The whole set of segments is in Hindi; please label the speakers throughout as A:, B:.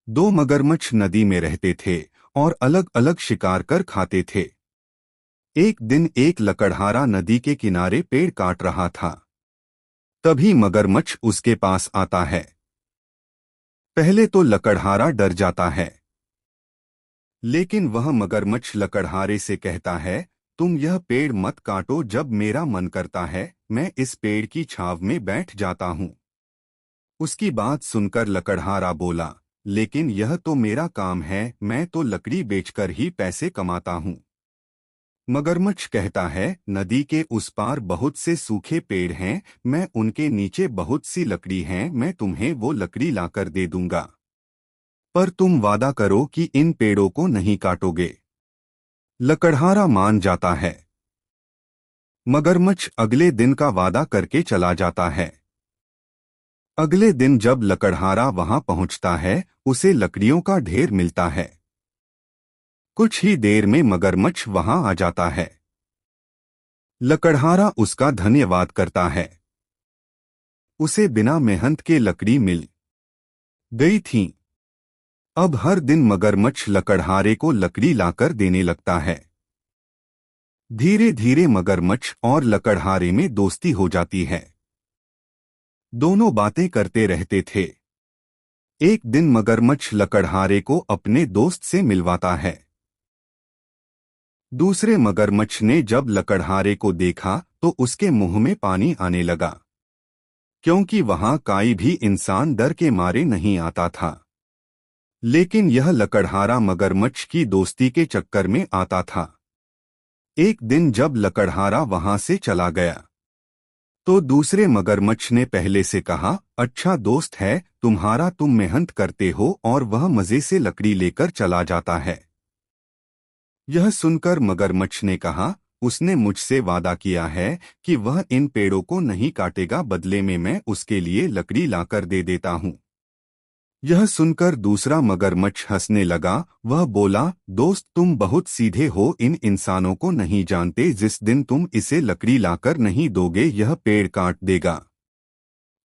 A: दो मगरमच्छ नदी में रहते थे और अलग अलग शिकार कर खाते थे। एक दिन एक लकड़हारा नदी के किनारे पेड़ काट रहा था। तभी मगरमच्छ उसके पास आता है। पहले तो लकड़हारा डर जाता है, लेकिन वह मगरमच्छ लकड़हारे से कहता है, तुम यह पेड़ मत काटो, जब मेरा मन करता है मैं इस पेड़ की छांव में बैठ जाता हूँ। उसकी बात सुनकर लकड़हारा बोला, लेकिन यह तो मेरा काम है, मैं तो लकड़ी बेचकर ही पैसे कमाता हूँ। मगरमच्छ कहता है, नदी के उस पार बहुत से सूखे पेड़ हैं, मैं उनके नीचे बहुत सी लकड़ी हैं, मैं तुम्हें वो लकड़ी लाकर दे दूंगा, पर तुम वादा करो कि इन पेड़ों को नहीं काटोगे। लकड़हारा मान जाता है। मगरमच्छ अगले दिन का वादा करके चला जाता है। अगले दिन जब लकड़हारा वहां पहुंचता है, उसे लकड़ियों का ढेर मिलता है। कुछ ही देर में मगरमच्छ वहां आ जाता है। लकड़हारा उसका धन्यवाद करता है। उसे बिना मेहनत के लकड़ी मिल गई थी। अब हर दिन मगरमच्छ लकड़हारे को लकड़ी लाकर देने लगता है। धीरे धीरे मगरमच्छ और लकड़हारे में दोस्ती हो जाती है। दोनों बातें करते रहते थे। एक दिन मगरमच्छ लकड़हारे को अपने दोस्त से मिलवाता है। दूसरे मगरमच्छ ने जब लकड़हारे को देखा तो उसके मुंह में पानी आने लगा, क्योंकि वहां कोई भी इंसान डर के मारे नहीं आता था। लेकिन यह लकड़हारा मगरमच्छ की दोस्ती के चक्कर में आता था। एक दिन जब लकड़हारा वहां से चला गया तो दूसरे मगरमच्छ ने पहले से कहा, अच्छा दोस्त है तुम्हारा, तुम मेहनत करते हो और वह मजे से लकड़ी लेकर चला जाता है। यह सुनकर मगरमच्छ ने कहा, उसने मुझसे वादा किया है कि वह इन पेड़ों को नहीं काटेगा, बदले में मैं उसके लिए लकड़ी लाकर दे देता हूँ। यह सुनकर दूसरा मगरमच्छ हंसने लगा। वह बोला, दोस्त तुम बहुत सीधे हो, इन इंसानों को नहीं जानते, जिस दिन तुम इसे लकड़ी लाकर नहीं दोगे यह पेड़ काट देगा।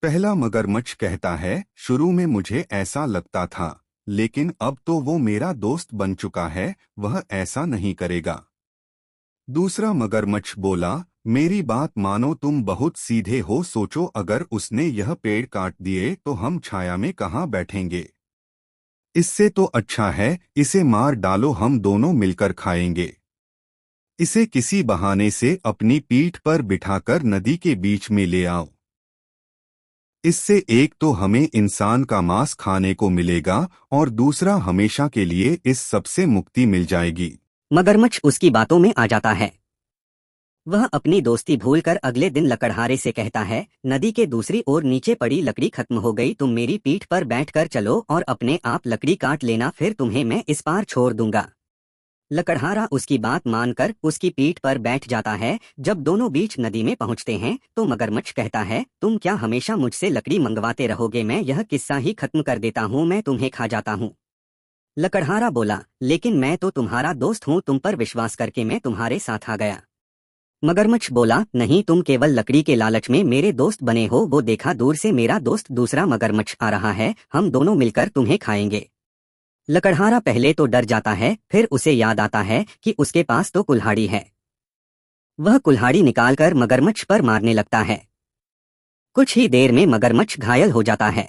A: पहला मगरमच्छ कहता है, शुरू में मुझे ऐसा लगता था, लेकिन अब तो वो मेरा दोस्त बन चुका है, वह ऐसा नहीं करेगा। दूसरा मगरमच्छ बोला, मेरी बात मानो, तुम बहुत सीधे हो, सोचो अगर उसने यह पेड़ काट दिए तो हम छाया में कहाँ बैठेंगे। इससे तो अच्छा है इसे मार डालो, हम दोनों मिलकर खाएंगे। इसे किसी बहाने से अपनी पीठ पर बिठाकर नदी के बीच में ले आओ। इससे एक तो हमें इंसान का मांस खाने को मिलेगा और दूसरा हमेशा के लिए इस सब से मुक्ति मिल जाएगी।
B: मगरमच्छ उसकी बातों में आ जाता है। वह अपनी दोस्ती भूलकर अगले दिन लकड़हारे से कहता है, नदी के दूसरी ओर नीचे पड़ी लकड़ी खत्म हो गई, तुम मेरी पीठ पर बैठकर चलो और अपने आप लकड़ी काट लेना, फिर तुम्हें मैं इस पार छोड़ दूंगा। लकड़हारा उसकी बात मानकर उसकी पीठ पर बैठ जाता है। जब दोनों बीच नदी में पहुंचते हैं तो मगरमच्छ कहता है, तुम क्या हमेशा मुझसे लकड़ी मंगवाते रहोगे, मैं यह किस्सा ही खत्म कर देता हूँ, मैं तुम्हें खा जाता हूँ। लकड़हारा बोला, लेकिन मैं तो तुम्हारा दोस्त हूँ, तुम पर विश्वास करके मैं तुम्हारे साथ आ गया। मगरमच्छ बोला, नहीं, तुम केवल लकड़ी के लालच में मेरे दोस्त बने हो, वो देखा दूर से मेरा दोस्त दूसरा मगरमच्छ आ रहा है, हम दोनों मिलकर तुम्हें खाएंगे। लकड़हारा पहले तो डर जाता है, फिर उसे याद आता है कि उसके पास तो कुल्हाड़ी है। वह कुल्हाड़ी निकालकर मगरमच्छ पर मारने लगता है। कुछ ही देर में मगरमच्छ घायल हो जाता है।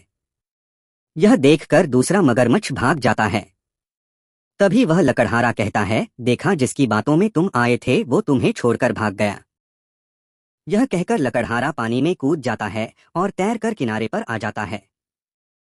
B: यह देखकर दूसरा मगरमच्छ भाग जाता है। तभी वह लकड़हारा कहता है, देखा जिसकी बातों में तुम आए थे वो तुम्हें छोड़कर भाग गया। यह कहकर लकड़हारा पानी में कूद जाता है और तैरकर किनारे पर आ जाता है।